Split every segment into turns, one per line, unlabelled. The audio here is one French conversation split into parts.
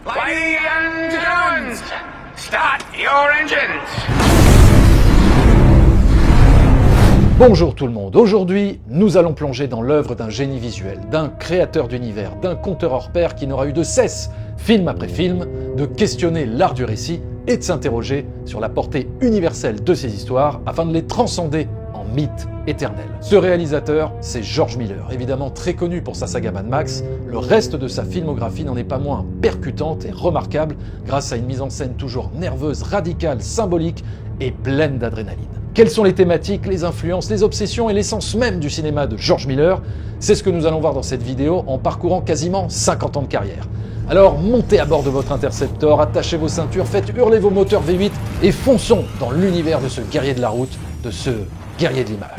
Ladies and gentlemen, start your engines.
Bonjour tout le monde, aujourd'hui nous allons plonger dans l'œuvre d'un génie visuel, d'un créateur d'univers, d'un conteur hors pair qui n'aura eu de cesse, film après film, de questionner l'art du récit et de s'interroger sur la portée universelle de ces histoires afin de les transcender en mythes éternels. Ce réalisateur, c'est George Miller, évidemment très connu pour sa saga Mad Max. Le reste de sa filmographie n'en est pas moins percutante et remarquable grâce à une mise en scène toujours nerveuse, radicale, symbolique et pleine d'adrénaline. Quelles sont les thématiques, les influences, les obsessions et l'essence même du cinéma de George Miller? C'est ce que nous allons voir dans cette vidéo en parcourant quasiment 50 ans de carrière. Alors montez à bord de votre Interceptor, attachez vos ceintures, faites hurler vos moteurs V8 et fonçons dans l'univers de ce guerrier de la route, de ce guerrier de l'image.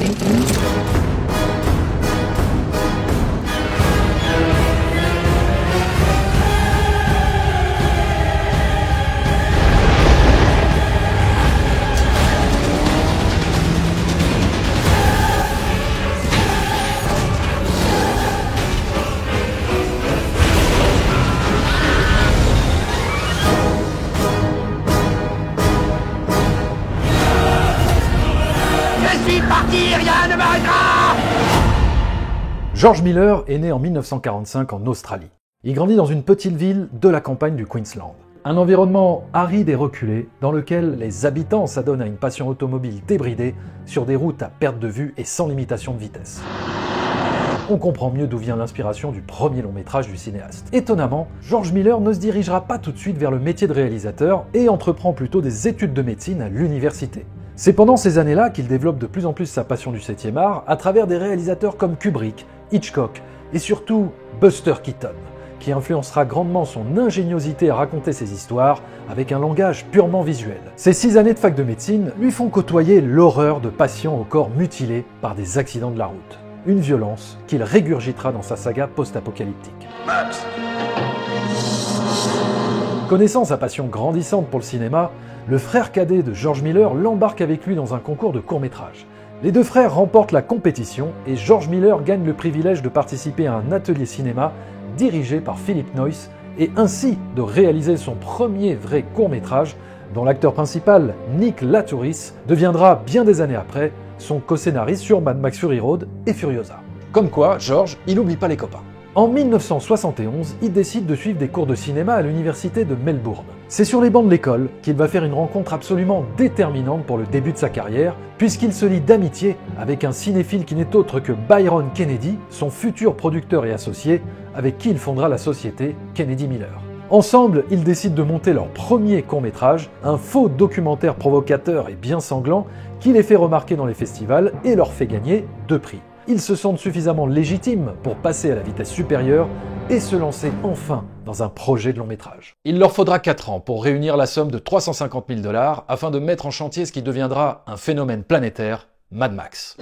Rien ne m'arrêtera!
George Miller est né en 1945 en Australie. Il grandit dans une petite ville de la campagne du Queensland. Un environnement aride et reculé dans lequel les habitants s'adonnent à une passion automobile débridée sur des routes à perte de vue et sans limitation de vitesse. On comprend mieux d'où vient l'inspiration du premier long métrage du cinéaste. Étonnamment, George Miller ne se dirigera pas tout de suite vers le métier de réalisateur et entreprend plutôt des études de médecine à l'université. C'est pendant ces années-là qu'il développe de plus en plus sa passion du 7e art à travers des réalisateurs comme Kubrick, Hitchcock et surtout Buster Keaton, qui influencera grandement son ingéniosité à raconter ses histoires avec un langage purement visuel. Ces 6 années de fac de médecine lui font côtoyer l'horreur de patients au corps mutilés par des accidents de la route. Une violence qu'il régurgitera dans sa saga post-apocalyptique. Connaissant sa passion grandissante pour le cinéma, le frère cadet de George Miller l'embarque avec lui dans un concours de court-métrage. Les deux frères remportent la compétition et George Miller gagne le privilège de participer à un atelier cinéma dirigé par Philip Noyce et ainsi de réaliser son premier vrai court-métrage dont l'acteur principal, Nick Laturis, deviendra bien des années après son co-scénariste sur Mad Max Fury Road et Furiosa. Comme quoi, George, il n'oublie pas les copains. En 1971, il décide de suivre des cours de cinéma à l'université de Melbourne. C'est sur les bancs de l'école qu'il va faire une rencontre absolument déterminante pour le début de sa carrière, puisqu'il se lie d'amitié avec un cinéphile qui n'est autre que Byron Kennedy, son futur producteur et associé, avec qui il fondera la société Kennedy Miller. Ensemble, ils décident de monter leur premier court-métrage, un faux documentaire provocateur et bien sanglant qui les fait remarquer dans les festivals et leur fait gagner 2 prix. Ils se sentent suffisamment légitimes pour passer à la vitesse supérieure et se lancer enfin dans un projet de long métrage. Il leur faudra 4 ans pour réunir la somme de 350 000 $ afin de mettre en chantier ce qui deviendra un phénomène planétaire, Mad Max.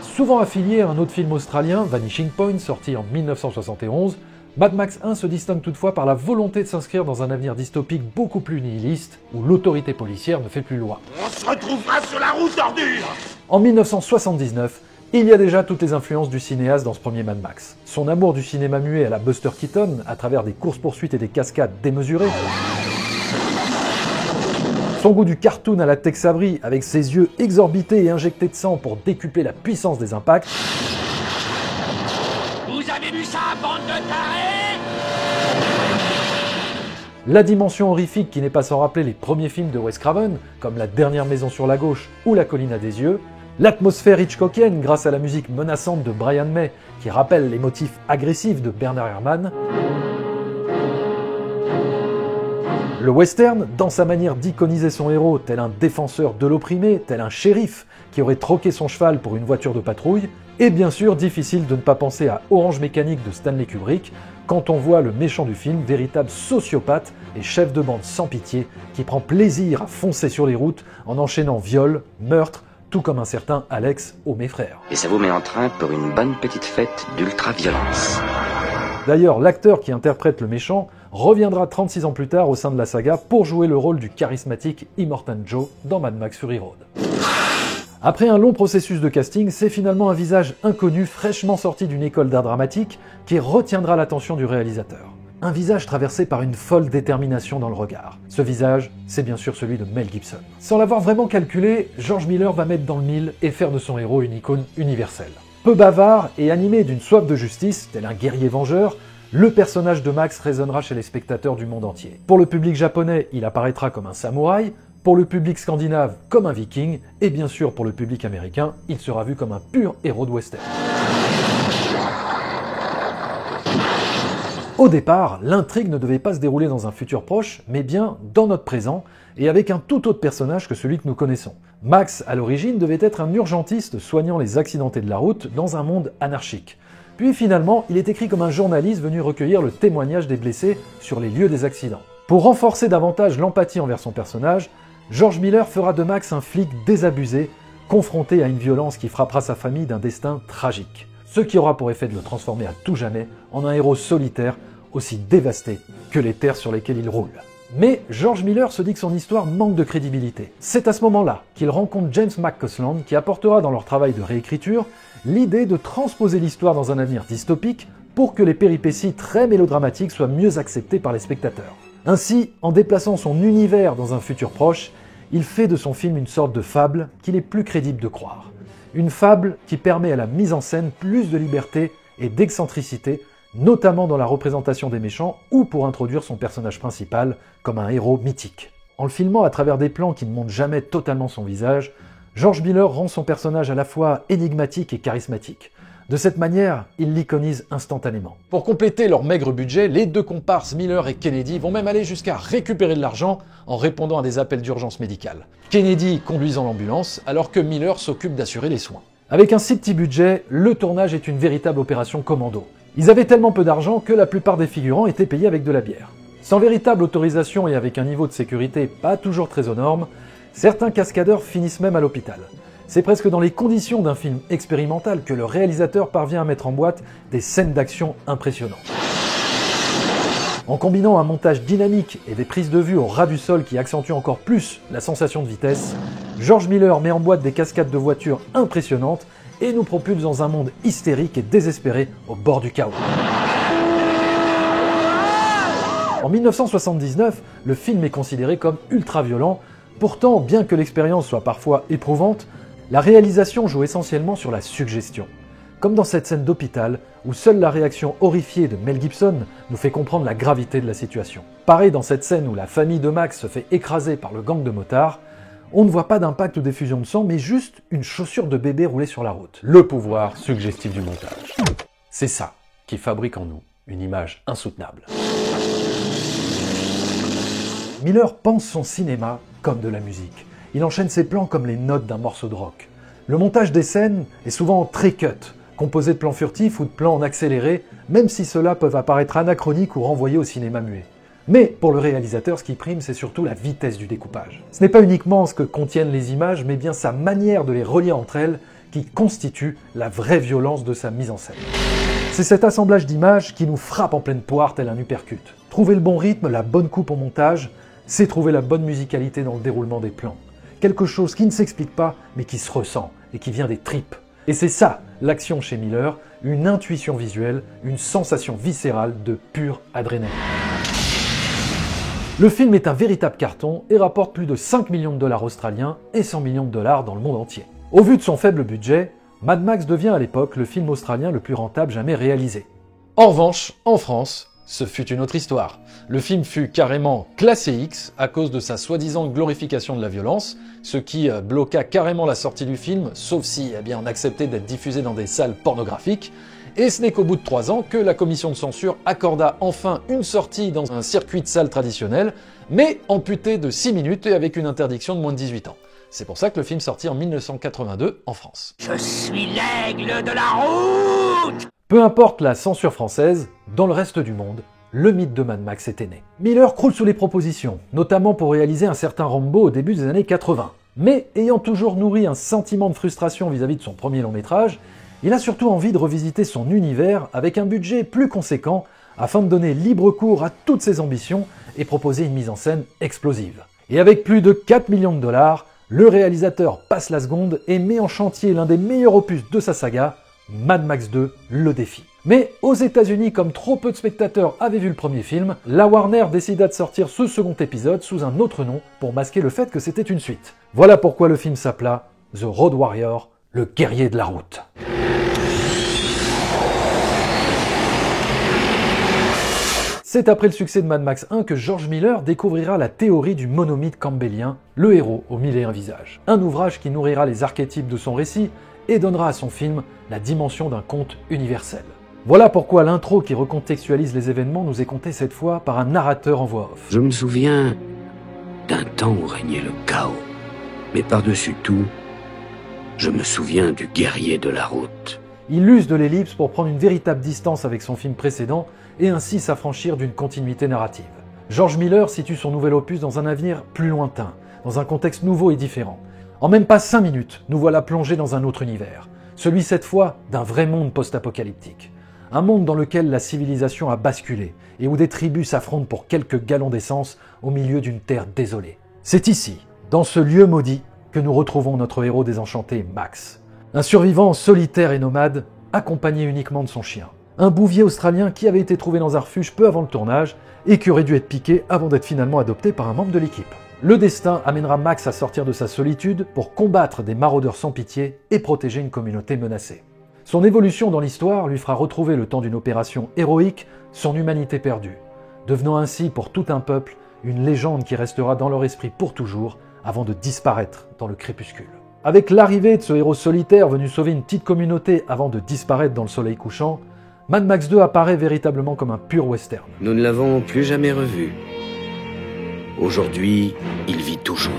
Souvent affilié à un autre film australien, Vanishing Point, sorti en 1971, Mad Max 1 se distingue toutefois par la volonté de s'inscrire dans un avenir dystopique beaucoup plus nihiliste, où l'autorité policière ne fait plus loi.
On se retrouvera sur la route d'ordure!
En 1979, il y a déjà toutes les influences du cinéaste dans ce premier Mad Max. Son amour du cinéma muet à la Buster Keaton, à travers des courses-poursuites et des cascades démesurées. Son goût du cartoon à la Tex Avery, avec ses yeux exorbités et injectés de sang pour décupler la puissance des impacts.
Vous avez vu ça, bande de tarés?
La dimension horrifique qui n'est pas sans rappeler les premiers films de Wes Craven, comme La dernière maison sur la gauche ou La colline à des yeux. L'atmosphère hitchcockienne grâce à la musique menaçante de Brian May, qui rappelle les motifs agressifs de Bernard Herrmann. Le western, dans sa manière d'iconiser son héros, tel un défenseur de l'opprimé, tel un shérif qui aurait troqué son cheval pour une voiture de patrouille, et bien sûr difficile de ne pas penser à Orange Mécanique de Stanley Kubrick, quand on voit le méchant du film, véritable sociopathe et chef de bande sans pitié, qui prend plaisir à foncer sur les routes en enchaînant viol, meurtre, tout comme un certain Alex au Mes Frères.
Et ça vous met en train pour une bonne petite fête d'ultra-violence.
D'ailleurs, l'acteur qui interprète le méchant reviendra 36 ans plus tard au sein de la saga pour jouer le rôle du charismatique Immortan Joe dans Mad Max Fury Road. Après un long processus de casting, c'est finalement un visage inconnu fraîchement sorti d'une école d'art dramatique qui retiendra l'attention du réalisateur. Un visage traversé par une folle détermination dans le regard. Ce visage, c'est bien sûr celui de Mel Gibson. Sans l'avoir vraiment calculé, George Miller va mettre dans le mille et faire de son héros une icône universelle. Peu bavard et animé d'une soif de justice, tel un guerrier vengeur, le personnage de Max résonnera chez les spectateurs du monde entier. Pour le public japonais, il apparaîtra comme un samouraï, pour le public scandinave comme un viking, et bien sûr pour le public américain, il sera vu comme un pur héros de western. Au départ, l'intrigue ne devait pas se dérouler dans un futur proche, mais bien dans notre présent, et avec un tout autre personnage que celui que nous connaissons. Max, à l'origine, devait être un urgentiste soignant les accidentés de la route dans un monde anarchique. Puis finalement, il est écrit comme un journaliste venu recueillir le témoignage des blessés sur les lieux des accidents. Pour renforcer davantage l'empathie envers son personnage, George Miller fera de Max un flic désabusé, confronté à une violence qui frappera sa famille d'un destin tragique. Ce qui aura pour effet de le transformer à tout jamais en un héros solitaire, aussi dévasté que les terres sur lesquelles il roule. Mais George Miller se dit que son histoire manque de crédibilité. C'est à ce moment-là qu'il rencontre James McCausland qui apportera dans leur travail de réécriture l'idée de transposer l'histoire dans un avenir dystopique pour que les péripéties très mélodramatiques soient mieux acceptées par les spectateurs. Ainsi, en déplaçant son univers dans un futur proche, il fait de son film une sorte de fable qu'il est plus crédible de croire. Une fable qui permet à la mise en scène plus de liberté et d'excentricité, notamment dans la représentation des méchants ou pour introduire son personnage principal comme un héros mythique. En le filmant à travers des plans qui ne montrent jamais totalement son visage, George Miller rend son personnage à la fois énigmatique et charismatique. De cette manière, il l'iconise instantanément. Pour compléter leur maigre budget, les deux comparses Miller et Kennedy vont même aller jusqu'à récupérer de l'argent en répondant à des appels d'urgence médicale. Kennedy conduisant l'ambulance alors que Miller s'occupe d'assurer les soins. Avec un si petit budget, le tournage est une véritable opération commando. Ils avaient tellement peu d'argent que la plupart des figurants étaient payés avec de la bière. Sans véritable autorisation et avec un niveau de sécurité pas toujours très aux normes, certains cascadeurs finissent même à l'hôpital. C'est presque dans les conditions d'un film expérimental que le réalisateur parvient à mettre en boîte des scènes d'action impressionnantes. En combinant un montage dynamique et des prises de vue au ras du sol qui accentuent encore plus la sensation de vitesse, George Miller met en boîte des cascades de voitures impressionnantes et nous propulse dans un monde hystérique et désespéré au bord du chaos. En 1979, le film est considéré comme ultra-violent. Pourtant, bien que l'expérience soit parfois éprouvante, la réalisation joue essentiellement sur la suggestion. Comme dans cette scène d'hôpital, où seule la réaction horrifiée de Mel Gibson nous fait comprendre la gravité de la situation. Pareil dans cette scène où la famille de Max se fait écraser par le gang de motards, on ne voit pas d'impact ou d'effusion de sang, mais juste une chaussure de bébé roulée sur la route. Le pouvoir suggestif du montage. C'est ça qui fabrique en nous une image insoutenable. Miller pense son cinéma comme de la musique. Il enchaîne ses plans comme les notes d'un morceau de rock. Le montage des scènes est souvent très cut, composé de plans furtifs ou de plans en accéléré, même si ceux-là peuvent apparaître anachroniques ou renvoyés au cinéma muet. Mais pour le réalisateur, ce qui prime, c'est surtout la vitesse du découpage. Ce n'est pas uniquement ce que contiennent les images, mais bien sa manière de les relier entre elles qui constitue la vraie violence de sa mise en scène. C'est cet assemblage d'images qui nous frappe en pleine poire tel un uppercut. Trouver le bon rythme, la bonne coupe au montage, c'est trouver la bonne musicalité dans le déroulement des plans. Quelque chose qui ne s'explique pas, mais qui se ressent et qui vient des tripes. Et c'est ça, l'action chez Miller, une intuition visuelle, une sensation viscérale de pure adrénaline. Le film est un véritable carton et rapporte plus de 5 millions de dollars australiens et 100 millions de dollars dans le monde entier. Au vu de son faible budget, Mad Max devient à l'époque le film australien le plus rentable jamais réalisé. En revanche, en France, ce fut une autre histoire. Le film fut carrément classé X à cause de sa soi-disant glorification de la violence, ce qui bloqua carrément la sortie du film, sauf si on acceptait d'être diffusé dans des salles pornographiques. Et ce n'est qu'au bout de 3 ans que la commission de censure accorda enfin une sortie dans un circuit de salle traditionnel, mais amputé de 6 minutes et avec une interdiction de moins de 18 ans. C'est pour ça que le film sortit en 1982 en France.
Je suis l'aigle de la route!
Peu importe la censure française, dans le reste du monde, le mythe de Mad Max était né. Miller croule sous les propositions, notamment pour réaliser un certain Rambo au début des années 80. Mais ayant toujours nourri un sentiment de frustration vis-à-vis de son premier long métrage, il a surtout envie de revisiter son univers avec un budget plus conséquent afin de donner libre cours à toutes ses ambitions et proposer une mise en scène explosive. Et avec plus de 4 millions de dollars, le réalisateur passe la seconde et met en chantier l'un des meilleurs opus de sa saga, Mad Max 2, le défi. Mais aux États-Unis, comme trop peu de spectateurs avaient vu le premier film, la Warner décida de sortir ce second épisode sous un autre nom pour masquer le fait que c'était une suite. Voilà pourquoi le film s'appela The Road Warrior, le guerrier de la route. C'est après le succès de Mad Max 1 que George Miller découvrira la théorie du monomythe campbellien, le héros aux mille et un visages. Un ouvrage qui nourrira les archétypes de son récit et donnera à son film la dimension d'un conte universel. Voilà pourquoi l'intro qui recontextualise les événements nous est contée cette fois par un narrateur en voix off.
Je me souviens d'un temps où régnait le chaos, mais par-dessus tout, je me souviens du guerrier de la route.
Il use de l'ellipse pour prendre une véritable distance avec son film précédent et ainsi s'affranchir d'une continuité narrative. George Miller situe son nouvel opus dans un avenir plus lointain, dans un contexte nouveau et différent. En même pas 5 minutes, nous voilà plongés dans un autre univers, celui cette fois d'un vrai monde post-apocalyptique. Un monde dans lequel la civilisation a basculé et où des tribus s'affrontent pour quelques gallons d'essence au milieu d'une terre désolée. C'est ici, dans ce lieu maudit, que nous retrouvons notre héros désenchanté, Max. Un survivant solitaire et nomade, accompagné uniquement de son chien. Un bouvier australien qui avait été trouvé dans un refuge peu avant le tournage et qui aurait dû être piqué avant d'être finalement adopté par un membre de l'équipe. Le destin amènera Max à sortir de sa solitude pour combattre des maraudeurs sans pitié et protéger une communauté menacée. Son évolution dans l'histoire lui fera retrouver le temps d'une opération héroïque son humanité perdue, devenant ainsi pour tout un peuple une légende qui restera dans leur esprit pour toujours avant de disparaître dans le crépuscule. Avec l'arrivée de ce héros solitaire venu sauver une petite communauté avant de disparaître dans le soleil couchant, Mad Max 2 apparaît véritablement comme un pur western.
Nous ne l'avons plus jamais revu. Aujourd'hui, il vit toujours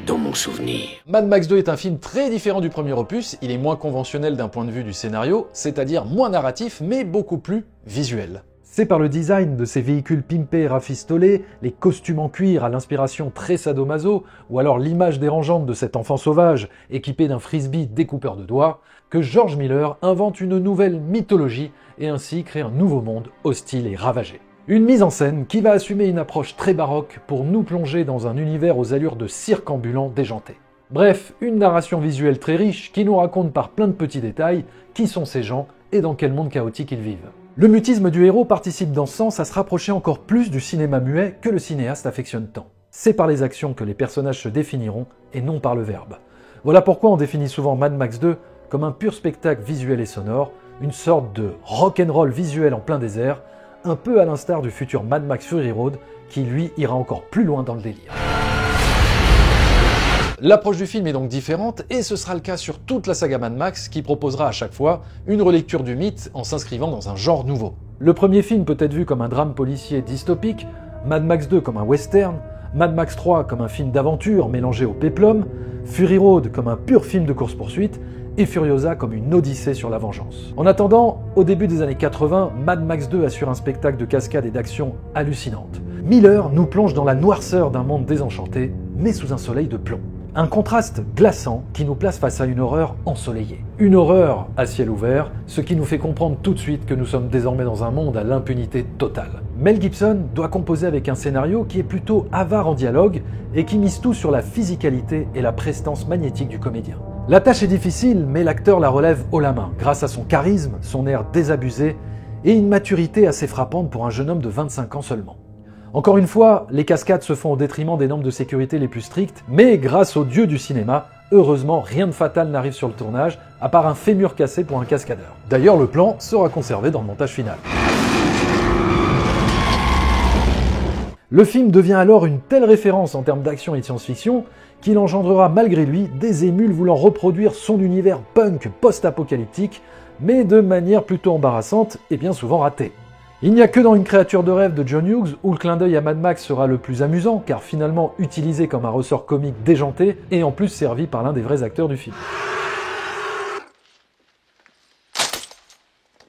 dans mon souvenir.
Mad Max 2 est un film très différent du premier opus, il est moins conventionnel d'un point de vue du scénario, c'est-à-dire moins narratif mais beaucoup plus visuel.
C'est par le design de ces véhicules pimpés et rafistolés, les costumes en cuir à l'inspiration très sadomaso, ou alors l'image dérangeante de cet enfant sauvage équipé d'un frisbee découpeur de doigts, que George Miller invente une nouvelle mythologie et ainsi crée un nouveau monde hostile et ravagé. Une mise en scène qui va assumer une approche très baroque pour nous plonger dans un univers aux allures de cirque ambulant déjanté. Bref, une narration visuelle très riche qui nous raconte par plein de petits détails qui sont ces gens et dans quel monde chaotique ils vivent. Le mutisme du héros participe dans ce sens à se rapprocher encore plus du cinéma muet que le cinéaste affectionne tant. C'est par les actions que les personnages se définiront et non par le verbe. Voilà pourquoi on définit souvent Mad Max 2 comme un pur spectacle visuel et sonore, une sorte de rock'n'roll visuel en plein désert, un peu à l'instar du futur Mad Max Fury Road qui lui ira encore plus loin dans le délire.
L'approche du film est donc différente et ce sera le cas sur toute la saga Mad Max qui proposera à chaque fois une relecture du mythe en s'inscrivant dans un genre nouveau.
Le premier film peut être vu comme un drame policier dystopique, Mad Max 2 comme un western, Mad Max 3 comme un film d'aventure mélangé au péplum, Fury Road comme un pur film de course-poursuite et Furiosa comme une odyssée sur la vengeance. En attendant, au début des années 80, Mad Max 2 assure un spectacle de cascade et d'action hallucinante. Miller nous plonge dans la noirceur d'un monde désenchanté, mais sous un soleil de plomb. Un contraste glaçant qui nous place face à une horreur ensoleillée. Une horreur à ciel ouvert, ce qui nous fait comprendre tout de suite que nous sommes désormais dans un monde à l'impunité totale. Mel Gibson doit composer avec un scénario qui est plutôt avare en dialogue et qui mise tout sur la physicalité et la prestance magnétique du comédien. La tâche est difficile, mais l'acteur la relève haut la main, grâce à son charisme, son air désabusé et une maturité assez frappante pour un jeune homme de 25 ans seulement. Encore une fois, les cascades se font au détriment des normes de sécurité les plus strictes, mais grâce aux dieux du cinéma, heureusement rien de fatal n'arrive sur le tournage, à part un fémur cassé pour un cascadeur. D'ailleurs, le plan sera conservé dans le montage final. Le film devient alors une telle référence en termes d'action et de science-fiction qu'il engendrera malgré lui des émules voulant reproduire son univers punk post-apocalyptique, mais de manière plutôt embarrassante et bien souvent ratée. Il n'y a que dans Une créature de rêve de John Hughes où le clin d'œil à Mad Max sera le plus amusant, car finalement utilisé comme un ressort comique déjanté et en plus servi par l'un des vrais acteurs du film.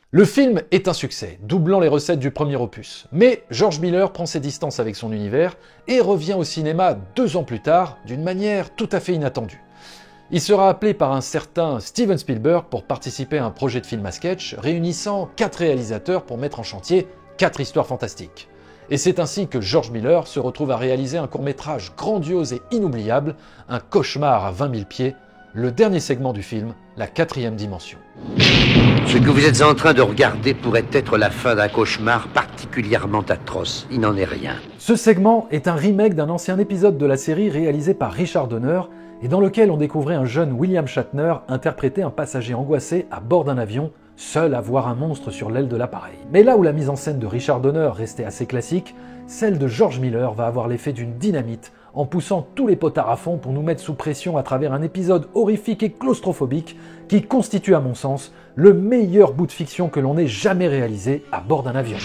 Le film est un succès, doublant les recettes du premier opus. Mais George Miller prend ses distances avec son univers et revient au cinéma 2 ans plus tard d'une manière tout à fait inattendue. Il sera appelé par un certain Steven Spielberg pour participer à un projet de film à sketch réunissant 4 réalisateurs pour mettre en chantier 4 histoires fantastiques. Et c'est ainsi que George Miller se retrouve à réaliser un court-métrage grandiose et inoubliable, un cauchemar à 20 000 pieds, le dernier segment du film, la 4e dimension.
Ce que vous êtes en train de regarder pourrait être la fin d'un cauchemar particulièrement atroce. Il n'en est rien.
Ce segment est un remake d'un ancien épisode de la série réalisé par Richard Donner et dans lequel on découvrait un jeune William Shatner interpréter un passager angoissé à bord d'un avion, seul à voir un monstre sur l'aile de l'appareil. Mais là où la mise en scène de Richard Donner restait assez classique, celle de George Miller va avoir l'effet d'une dynamite en poussant tous les potards à fond pour nous mettre sous pression à travers un épisode horrifique et claustrophobique qui constitue à mon sens le meilleur bout de fiction que l'on ait jamais réalisé à bord d'un avion.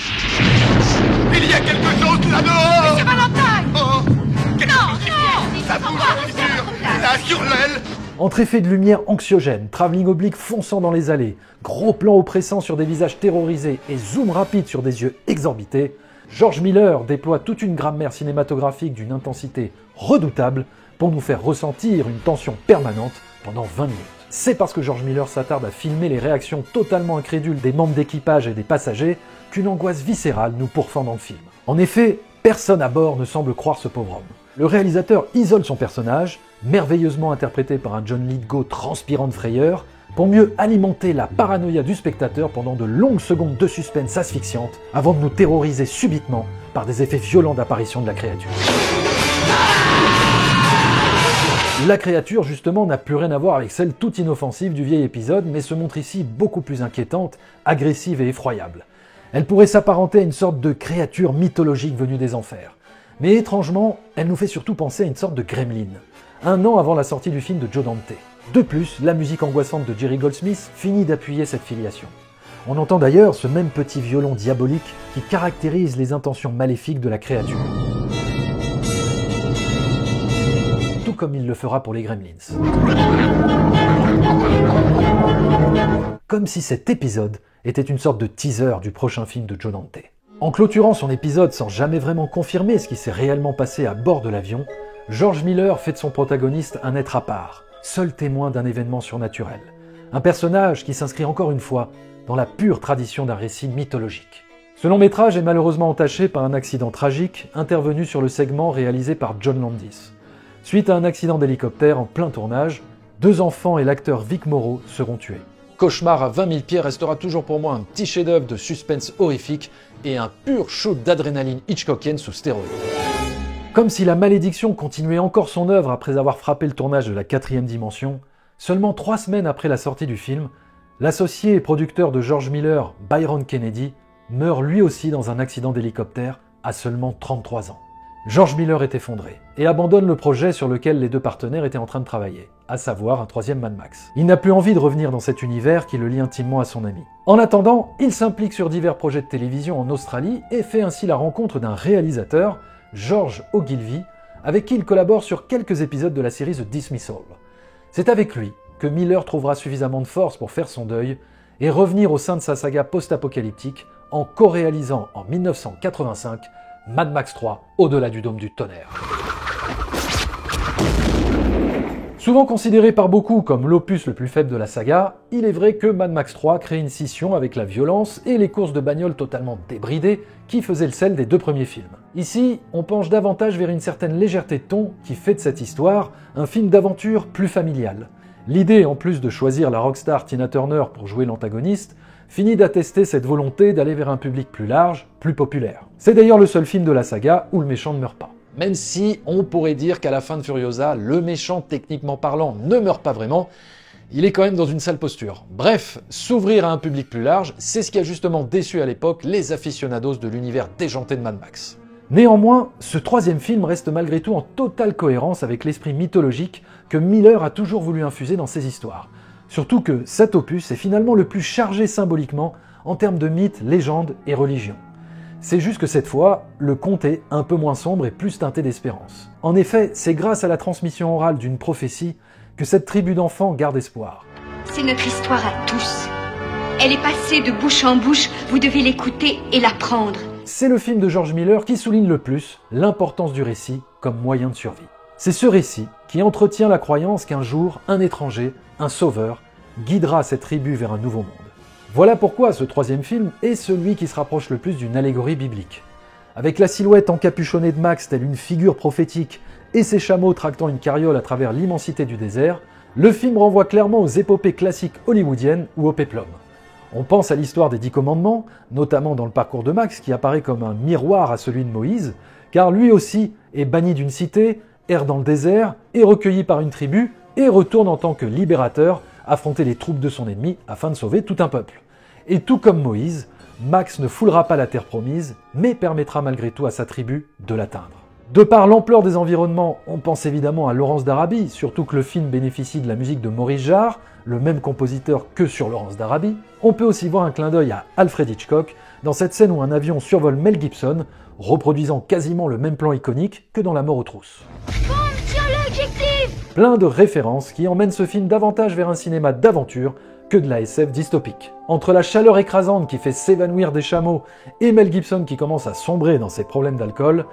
Il y a quelque chose là-dehors!
Monsieur Valentine!
Oh! Quelque
Non,
chose qui
non!
bouge! Ça bouge dans les murs! Là, sur l'aile!
Entre effets de lumière anxiogène, travelling oblique fonçant dans les allées, gros plans oppressants sur des visages terrorisés et zoom rapide sur des yeux exorbités, George Miller déploie toute une grammaire cinématographique d'une intensité redoutable pour nous faire ressentir une tension permanente pendant 20 minutes. C'est parce que George Miller s'attarde à filmer les réactions totalement incrédules des membres d'équipage et des passagers qu'une angoisse viscérale nous pourfend dans le film. En effet, personne à bord ne semble croire ce pauvre homme. Le réalisateur isole son personnage, merveilleusement interprété par un John Lithgow transpirant de frayeur, pour mieux alimenter la paranoïa du spectateur pendant de longues secondes de suspense asphyxiante, avant de nous terroriser subitement par des effets violents d'apparition de la créature. La créature, justement, n'a plus rien à voir avec celle toute inoffensive du vieil épisode, mais se montre ici beaucoup plus inquiétante, agressive et effroyable. Elle pourrait s'apparenter à une sorte de créature mythologique venue des enfers. Mais étrangement, elle nous fait surtout penser à une sorte de gremlin, un an avant la sortie du film de Joe Dante. De plus, la musique angoissante de Jerry Goldsmith finit d'appuyer cette filiation. On entend d'ailleurs ce même petit violon diabolique qui caractérise les intentions maléfiques de la créature. Tout comme il le fera pour les Gremlins. Comme si cet épisode était une sorte de teaser du prochain film de Joe Dante. En clôturant son épisode sans jamais vraiment confirmer ce qui s'est réellement passé à bord de l'avion, George Miller fait de son protagoniste un être à part, seul témoin d'un événement surnaturel. Un personnage qui s'inscrit encore une fois dans la pure tradition d'un récit mythologique. Ce long métrage est malheureusement entaché par un accident tragique intervenu sur le segment réalisé par John Landis. Suite à un accident d'hélicoptère en plein tournage, 2 enfants et l'acteur Vic Morrow seront tués.
Cauchemar à 20 000 pieds restera toujours pour moi un petit chef-d'œuvre de suspense horrifique et un pur shoot d'adrénaline hitchcockienne sous stéroïdes.
Comme si la malédiction continuait encore son œuvre après avoir frappé le tournage de la 4e dimension, seulement 3 semaines après la sortie du film, l'associé et producteur de George Miller, Byron Kennedy, meurt lui aussi dans un accident d'hélicoptère à seulement 33 ans. George Miller est effondré et abandonne le projet sur lequel les 2 partenaires étaient en train de travailler, à savoir un 3e Mad Max. Il n'a plus envie de revenir dans cet univers qui le lie intimement à son ami. En attendant, il s'implique sur divers projets de télévision en Australie et fait ainsi la rencontre d'un réalisateur, George Ogilvy, avec qui il collabore sur quelques épisodes de la série The Dismissal. C'est avec lui que Miller trouvera suffisamment de force pour faire son deuil et revenir au sein de sa saga post-apocalyptique en co-réalisant en 1985 Mad Max 3, Au-delà du dôme du tonnerre. Souvent considéré par beaucoup comme l'opus le plus faible de la saga, il est vrai que Mad Max 3 crée une scission avec la violence et les courses de bagnole totalement débridées qui faisaient le sel des 2 premiers films. Ici, on penche davantage vers une certaine légèreté de ton qui fait de cette histoire un film d'aventure plus familial. L'idée, en plus de choisir la rockstar Tina Turner pour jouer l'antagoniste, finit d'attester cette volonté d'aller vers un public plus large, plus populaire. C'est d'ailleurs le seul film de la saga où le méchant ne meurt pas.
Même si on pourrait dire qu'à la fin de Furiosa, le méchant techniquement parlant ne meurt pas vraiment, il est quand même dans une sale posture. Bref, s'ouvrir à un public plus large, c'est ce qui a justement déçu à l'époque les aficionados de l'univers déjanté de Mad Max.
Néanmoins, ce 3e film reste malgré tout en totale cohérence avec l'esprit mythologique que Miller a toujours voulu infuser dans ses histoires. Surtout que cet opus est finalement le plus chargé symboliquement en termes de mythes, légendes et religions. C'est juste que cette fois, le conte est un peu moins sombre et plus teinté d'espérance. En effet, c'est grâce à la transmission orale d'une prophétie que cette tribu d'enfants garde espoir.
C'est notre histoire à tous. Elle est passée de bouche en bouche, vous devez l'écouter et l'apprendre.
C'est le film de George Miller qui souligne le plus l'importance du récit comme moyen de survie. C'est ce récit qui entretient la croyance qu'un jour, un étranger, un sauveur, guidera cette tribu vers un nouveau monde. Voilà pourquoi ce 3e film est celui qui se rapproche le plus d'une allégorie biblique. avec la silhouette encapuchonnée de Max telle une figure prophétique et ses chameaux tractant une carriole à travers l'immensité du désert, le film renvoie clairement aux épopées classiques hollywoodiennes ou au péplum. On pense à l'histoire des 10 commandements, notamment dans le parcours de Max qui apparaît comme un miroir à celui de Moïse, car lui aussi est banni d'une cité, erre dans le désert, est recueilli par une tribu et retourne en tant que libérateur affronter les troupes de son ennemi afin de sauver tout un peuple. Et tout comme Moïse, Max ne foulera pas la terre promise, mais permettra malgré tout à sa tribu de l'atteindre. De par l'ampleur des environnements, on pense évidemment à Laurence d'Arabie, surtout que le film bénéficie de la musique de Maurice Jarre, le même compositeur que sur Laurence d'Arabie. On peut aussi voir un clin d'œil à Alfred Hitchcock, dans cette scène où un avion survole Mel Gibson, reproduisant quasiment le même plan iconique que dans La mort aux trousses. Plein de références qui emmènent ce film davantage vers un cinéma d'aventure que de la SF dystopique. Entre la chaleur écrasante qui fait s'évanouir des chameaux et Mel Gibson qui commence à sombrer dans ses problèmes d'alcool,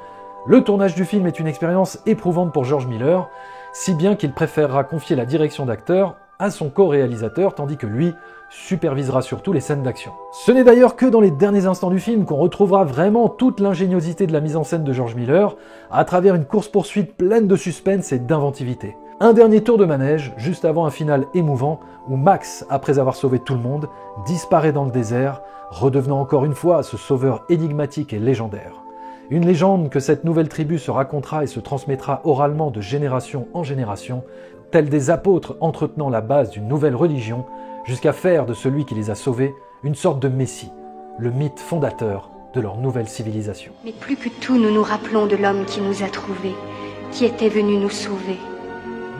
le tournage du film est une expérience éprouvante pour George Miller, si bien qu'il préférera confier la direction d'acteur à son co-réalisateur, tandis que lui supervisera surtout les scènes d'action. Ce n'est d'ailleurs que dans les derniers instants du film qu'on retrouvera vraiment toute l'ingéniosité de la mise en scène de George Miller, à travers une course-poursuite pleine de suspense et d'inventivité. Un dernier tour de manège, juste avant un final émouvant, où Max, après avoir sauvé tout le monde, disparaît dans le désert, redevenant encore une fois ce sauveur énigmatique et légendaire. Une légende que cette nouvelle tribu se racontera et se transmettra oralement de génération en génération, tels des apôtres entretenant la base d'une nouvelle religion, jusqu'à faire de celui qui les a sauvés une sorte de messie, le mythe fondateur de leur nouvelle civilisation.
Mais plus que tout, nous nous rappelons de l'homme qui nous a trouvés, qui était venu nous sauver.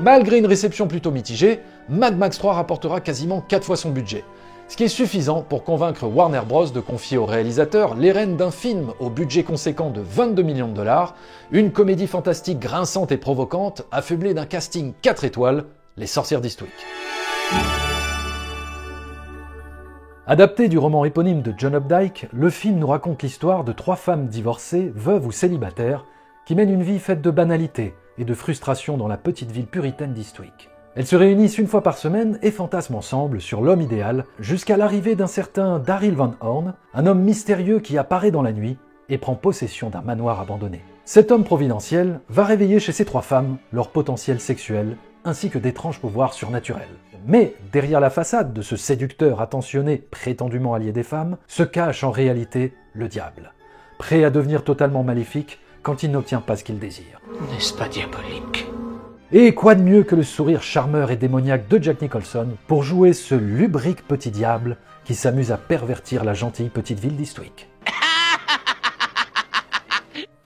Malgré une réception plutôt mitigée, Mad Max 3 rapportera quasiment 4 fois son budget, ce qui est suffisant pour convaincre Warner Bros de confier au réalisateur les rênes d'un film au budget conséquent de 22 millions de dollars, une comédie fantastique grinçante et provocante, affublée d'un casting 4 étoiles, Les Sorcières d'Eastwick. Adapté du roman éponyme de John Updike, le film nous raconte l'histoire de 3 femmes divorcées, veuves ou célibataires, qui mènent une vie faite de banalité et de frustration dans la petite ville puritaine d'Eastwick. Elles se réunissent une fois par semaine et fantasment ensemble sur l'homme idéal, jusqu'à l'arrivée d'un certain Daryl Van Horn, un homme mystérieux qui apparaît dans la nuit et prend possession d'un manoir abandonné. Cet homme providentiel va réveiller chez ces 3 femmes leur potentiel sexuel, ainsi que d'étranges pouvoirs surnaturels. Mais derrière la façade de ce séducteur attentionné prétendument allié des femmes, se cache en réalité le diable, prêt à devenir totalement maléfique quand il n'obtient pas ce qu'il désire.
N'est-ce pas diabolique ?
Et quoi de mieux que le sourire charmeur et démoniaque de Jack Nicholson pour jouer ce lubrique petit diable qui s'amuse à pervertir la gentille petite ville d'Eastwick.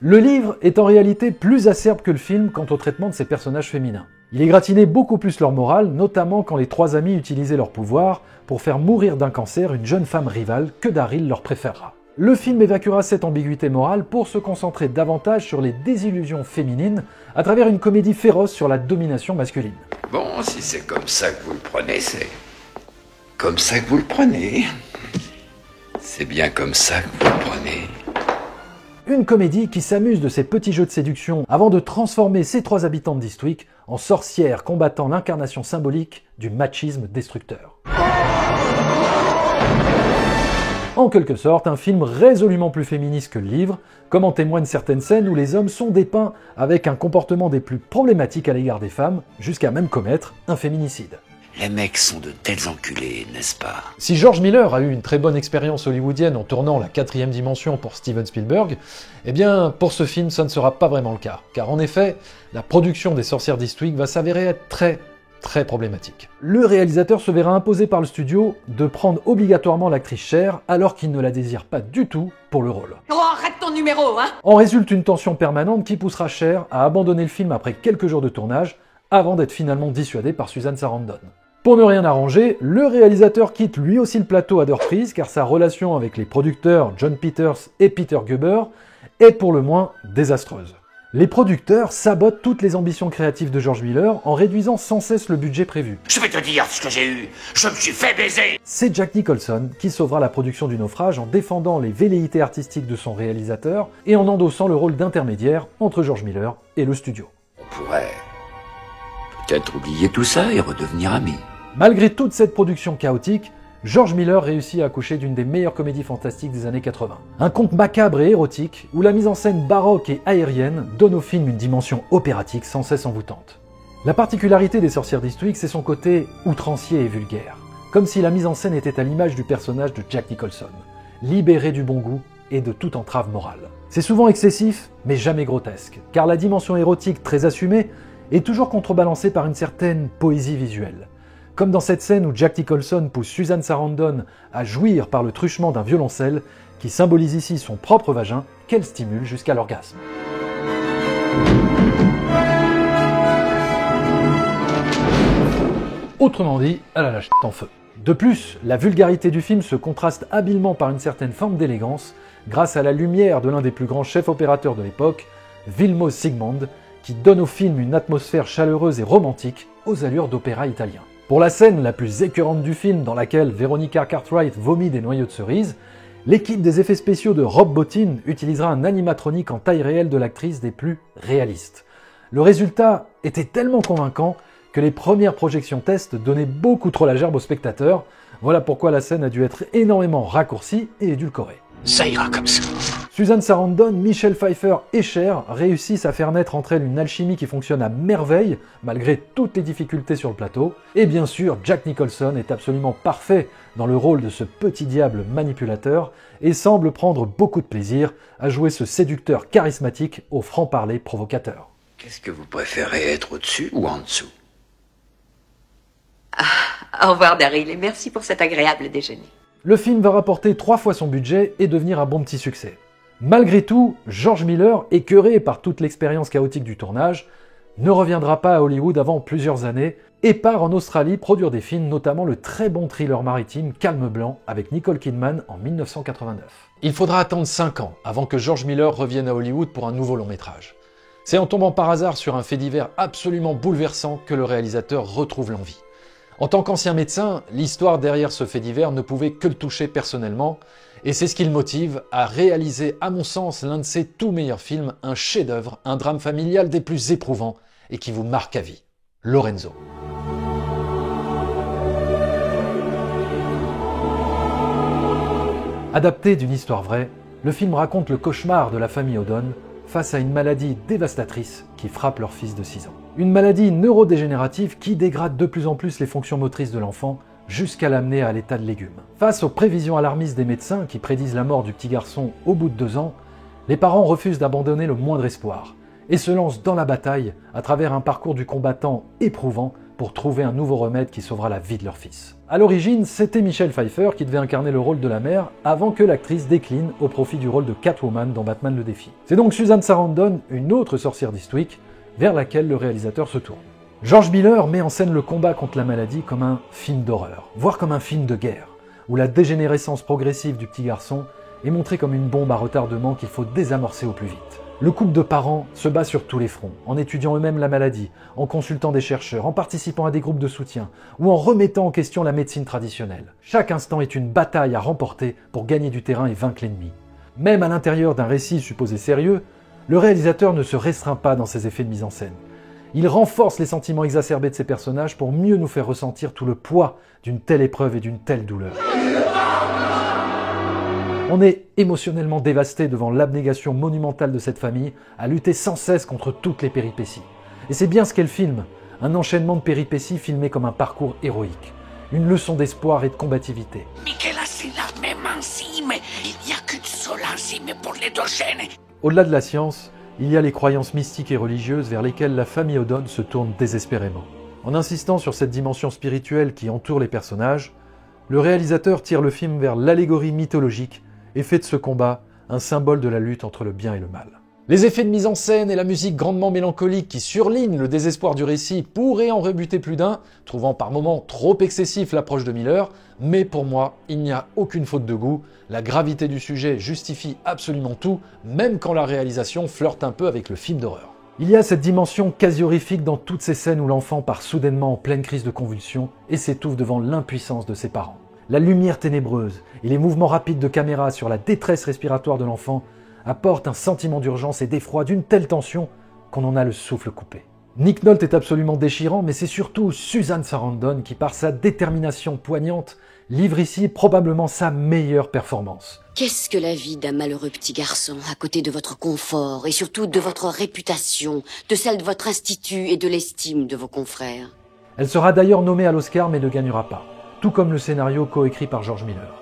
Le livre est en réalité plus acerbe que le film quant au traitement de ses personnages féminins. Il égratignait beaucoup plus leur morale, notamment quand les 3 amis utilisaient leur pouvoir pour faire mourir d'un cancer une jeune femme rivale que Daryl leur préférera. Le film évacuera cette ambiguïté morale pour se concentrer davantage sur les désillusions féminines à travers une comédie féroce sur la domination masculine.
Bon, si c'est comme ça que vous le prenez, c'est comme ça que vous le prenez. C'est bien comme ça que vous le prenez.
Une comédie qui s'amuse de ses petits jeux de séduction avant de transformer ces 3 habitantes d'Eastwick en sorcières combattant l'incarnation symbolique du machisme destructeur. En quelque sorte, un film résolument plus féministe que le livre, comme en témoignent certaines scènes où les hommes sont dépeints avec un comportement des plus problématiques à l'égard des femmes, jusqu'à même commettre un féminicide.
Les mecs sont de tels enculés, n'est-ce pas ?
Si George Miller a eu une très bonne expérience hollywoodienne en tournant La 4e dimension pour Steven Spielberg, eh bien pour ce film ça ne sera pas vraiment le cas, car en effet, la production des Sorcières d'Eastwick va s'avérer être très problématique. Le réalisateur se verra imposer par le studio de prendre obligatoirement l'actrice Cher alors qu'il ne la désire pas du tout pour le rôle.
Oh, arrête ton numéro, hein!
En résulte une tension permanente qui poussera Cher à abandonner le film après quelques jours de tournage avant d'être finalement dissuadé par Susan Sarandon. Pour ne rien arranger, le réalisateur quitte lui aussi le plateau à deux reprises car sa relation avec les producteurs John Peters et Peter Guber est pour le moins désastreuse. Les producteurs sabotent toutes les ambitions créatives de George Miller en réduisant sans cesse le budget prévu.
Je vais te dire ce que j'ai eu. Je me suis fait baiser.
C'est Jack Nicholson qui sauvera la production du Naufrage en défendant les velléités artistiques de son réalisateur et en endossant le rôle d'intermédiaire entre George Miller et le studio.
On pourrait peut-être oublier tout ça et redevenir amis.
Malgré toute cette production chaotique, George Miller réussit à accoucher d'une des meilleures comédies fantastiques des années 80. Un conte macabre et érotique, où la mise en scène baroque et aérienne donne au film une dimension opératique sans cesse envoûtante. La particularité des Sorcières d'Eastwick, c'est son côté outrancier et vulgaire. Comme si la mise en scène était à l'image du personnage de Jack Nicholson, libéré du bon goût et de toute entrave morale. C'est souvent excessif, mais jamais grotesque, car la dimension érotique très assumée est toujours contrebalancée par une certaine poésie visuelle. Comme dans cette scène où Jack Nicholson pousse Susan Sarandon à jouir par le truchement d'un violoncelle, qui symbolise ici son propre vagin, qu'elle stimule jusqu'à l'orgasme. Autrement dit, elle a la ch'te en feu. De plus, la vulgarité du film se contraste habilement par une certaine forme d'élégance grâce à la lumière de l'un des plus grands chefs opérateurs de l'époque, Vilmos Zsigmond, qui donne au film une atmosphère chaleureuse et romantique aux allures d'opéra italien. Pour la scène la plus écœurante du film dans laquelle Veronica Cartwright vomit des noyaux de cerises, l'équipe des effets spéciaux de Rob Bottin utilisera un animatronique en taille réelle de l'actrice des plus réalistes. Le résultat était tellement convaincant que les premières projections test donnaient beaucoup trop la gerbe aux spectateurs. Voilà pourquoi la scène a dû être énormément raccourcie et édulcorée.
Ça ira comme ça.
Susan Sarandon, Michelle Pfeiffer et Cher réussissent à faire naître entre elles une alchimie qui fonctionne à merveille, malgré toutes les difficultés sur le plateau. Et bien sûr, Jack Nicholson est absolument parfait dans le rôle de ce petit diable manipulateur et semble prendre beaucoup de plaisir à jouer ce séducteur charismatique au franc-parler provocateur.
Qu'est-ce que vous préférez, être au-dessus ou en dessous?
Au revoir Daryl et merci pour cet agréable déjeuner.
Le film va rapporter 3 fois son budget et devenir un bon petit succès. Malgré tout, George Miller, écœuré par toute l'expérience chaotique du tournage, ne reviendra pas à Hollywood avant plusieurs années et part en Australie produire des films, notamment le très bon thriller maritime Calme Blanc avec Nicole Kidman en 1989.
Il faudra attendre 5 ans avant que George Miller revienne à Hollywood pour un nouveau long métrage. C'est en tombant par hasard sur un fait divers absolument bouleversant que le réalisateur retrouve l'envie. En tant qu'ancien médecin, l'histoire derrière ce fait divers ne pouvait que le toucher personnellement, et c'est ce qui le motive à réaliser, à mon sens, l'un de ses tout meilleurs films, un chef-d'œuvre, un drame familial des plus éprouvants et qui vous marque à vie. Lorenzo.
Adapté d'une histoire vraie, le film raconte le cauchemar de la famille O'Donnell face à une maladie dévastatrice qui frappe leur fils de 6 ans. Une maladie neurodégénérative qui dégrade de plus en plus les fonctions motrices de l'enfant jusqu'à l'amener à l'état de légume. Face aux prévisions alarmistes des médecins qui prédisent la mort du petit garçon au bout de 2 ans, les parents refusent d'abandonner le moindre espoir et se lancent dans la bataille à travers un parcours du combattant éprouvant pour trouver un nouveau remède qui sauvera la vie de leur fils. À l'origine, c'était Michelle Pfeiffer qui devait incarner le rôle de la mère avant que l'actrice décline au profit du rôle de Catwoman dans Batman le défi. C'est donc Susan Sarandon, une autre sorcière d'Eastwick, vers laquelle le réalisateur se tourne. George Miller met en scène le combat contre la maladie comme un film d'horreur, voire comme un film de guerre, où la dégénérescence progressive du petit garçon est montrée comme une bombe à retardement qu'il faut désamorcer au plus vite. Le couple de parents se bat sur tous les fronts, en étudiant eux-mêmes la maladie, en consultant des chercheurs, en participant à des groupes de soutien, ou en remettant en question la médecine traditionnelle. Chaque instant est une bataille à remporter pour gagner du terrain et vaincre l'ennemi. Même à l'intérieur d'un récit supposé sérieux, le réalisateur ne se restreint pas dans ses effets de mise en scène. Il renforce les sentiments exacerbés de ses personnages pour mieux nous faire ressentir tout le poids d'une telle épreuve et d'une telle douleur. On est émotionnellement dévasté devant l'abnégation monumentale de cette famille à lutter sans cesse contre toutes les péripéties. Et c'est bien ce qu'est le film, un enchaînement de péripéties filmé comme un parcours héroïque, une leçon d'espoir et de combativité. Au-delà de la science, il y a les croyances mystiques et religieuses vers lesquelles la famille O'Donnell se tourne désespérément. En insistant sur cette dimension spirituelle qui entoure les personnages, le réalisateur tire le film vers l'allégorie mythologique et fait de ce combat un symbole de la lutte entre le bien et le mal.
Les effets de mise en scène et la musique grandement mélancolique qui surlignent le désespoir du récit pourraient en rebuter plus d'un, trouvant par moments trop excessif l'approche de Miller, mais pour moi, il n'y a aucune faute de goût, la gravité du sujet justifie absolument tout, même quand la réalisation flirte un peu avec le film d'horreur. Il y a cette dimension quasi horrifique dans toutes ces scènes où l'enfant part soudainement en pleine crise de convulsion et s'étouffe devant l'impuissance de ses parents. La lumière ténébreuse et les mouvements rapides de caméra sur la détresse respiratoire de l'enfant apportent un sentiment d'urgence et d'effroi d'une telle tension qu'on en a le souffle coupé. Nick Nolte est absolument déchirant, mais c'est surtout Susan Sarandon qui, par sa détermination poignante,
livre ici probablement sa meilleure performance.
Qu'est-ce que la vie d'un malheureux petit garçon à côté de votre confort et surtout de votre réputation, de celle de votre institut et de l'estime de vos confrères?
Elle sera d'ailleurs nommée à l'Oscar mais ne gagnera pas, tout comme le scénario coécrit par George Miller.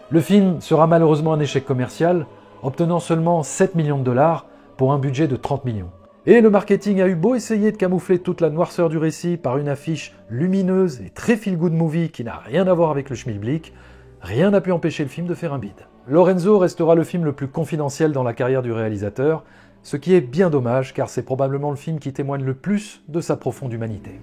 Le film sera malheureusement un échec commercial, obtenant seulement 7 millions de dollars pour un budget de 30 millions. Et le marketing a eu beau essayer de camoufler toute la noirceur du récit par une affiche lumineuse et très feel-good movie qui n'a rien à voir avec le schmilblick, rien n'a pu empêcher le film de faire un bide. Lorenzo restera le film le plus confidentiel dans la carrière du réalisateur, ce qui est bien dommage car c'est probablement le film qui témoigne le plus de sa profonde humanité.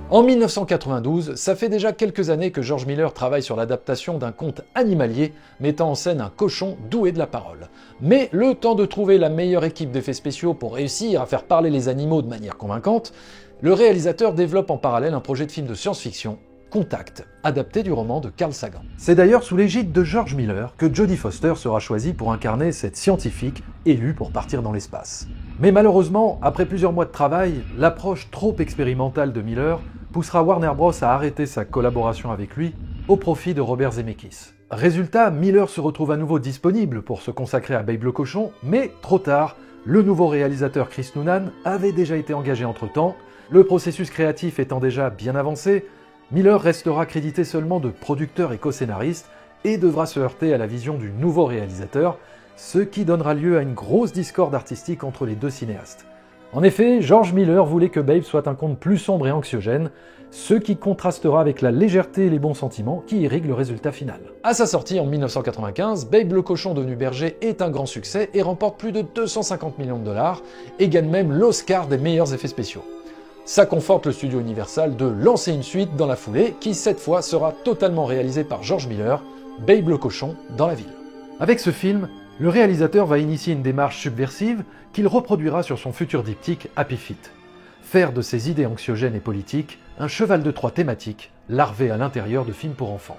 En 1992, ça fait déjà quelques années que George Miller travaille sur l'adaptation d'un conte animalier mettant en scène un cochon doué de la parole. Mais le temps de trouver la meilleure équipe d'effets spéciaux pour réussir à faire parler les animaux de manière convaincante, le réalisateur développe en parallèle un projet de film de science-fiction, Contact, adapté du roman de Carl Sagan.
C'est d'ailleurs sous l'égide de George Miller que Jodie Foster sera choisie pour incarner cette scientifique élue pour partir dans l'espace. Mais malheureusement, après plusieurs mois de travail, l'approche trop expérimentale de Miller poussera Warner Bros à arrêter sa collaboration avec lui au profit de Robert Zemeckis. Résultat, Miller se retrouve à nouveau disponible pour se consacrer à Babe le cochon, mais trop tard, le nouveau réalisateur Chris Noonan avait déjà été engagé entre-temps, le processus créatif étant déjà bien avancé, Miller restera crédité seulement de producteur et co-scénariste et devra se heurter à la vision du nouveau réalisateur, ce qui donnera lieu à une grosse discorde artistique entre les deux cinéastes. En effet, George Miller voulait que Babe soit un conte plus sombre et anxiogène, ce qui contrastera avec la légèreté et les bons sentiments qui irriguent le résultat final.
À sa sortie en 1995, Babe le cochon devenu berger est un grand succès et remporte plus de 250 millions de dollars et gagne même l'Oscar des meilleurs effets spéciaux. Ça conforte le studio Universal de lancer une suite dans la foulée qui cette fois sera totalement réalisée par George Miller, Babe le cochon dans la ville.
Avec ce film, le réalisateur va initier une démarche subversive qu'il reproduira sur son futur diptyque Happy Feet. Faire de ses idées anxiogènes et politiques un cheval de Troie thématique, larvé à l'intérieur de films pour enfants.